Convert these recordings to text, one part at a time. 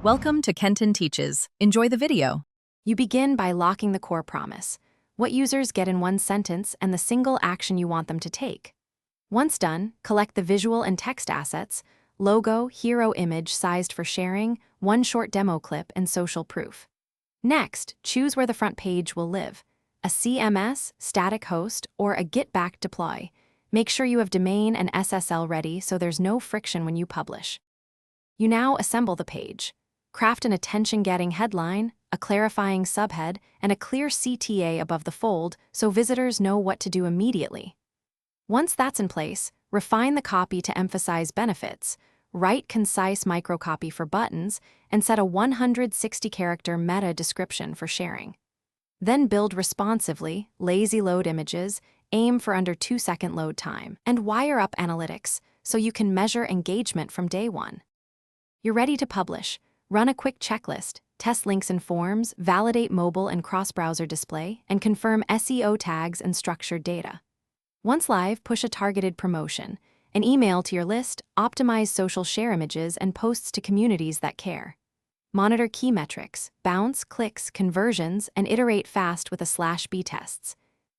Welcome to Kenton Teaches. Enjoy the video. You begin by locking the core promise, what users get in one sentence and the single action you want them to take. Once done, collect the visual and text assets, logo, hero image sized for sharing, one short demo clip, and social proof. Next, choose where the front page will live, a CMS, static host, or a Git-backed deploy. Make sure you have domain and SSL ready so there's no friction when you publish. You now assemble the page. Craft an attention-getting headline, a clarifying subhead, and a clear CTA above the fold so visitors know what to do immediately. Once that's in place, refine the copy to emphasize benefits, write concise microcopy for buttons, and set a 160-character meta description for sharing. Then build responsively, lazy load images, aim for under 2-second load time, and wire up analytics so you can measure engagement from day one. You're ready to publish. Run a quick checklist, test links and forms, validate mobile and cross-browser display, and confirm SEO tags and structured data. Once live, push a targeted promotion, an email to your list, optimize social share images, and posts to communities that care. Monitor key metrics, bounce, clicks, conversions, and iterate fast with a /B tests.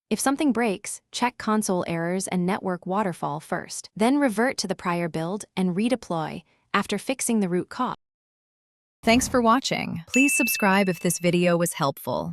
If something breaks, check console errors and network waterfall first. Then revert to the prior build and redeploy after fixing the root cause. Thanks for watching. Please subscribe if this video was helpful.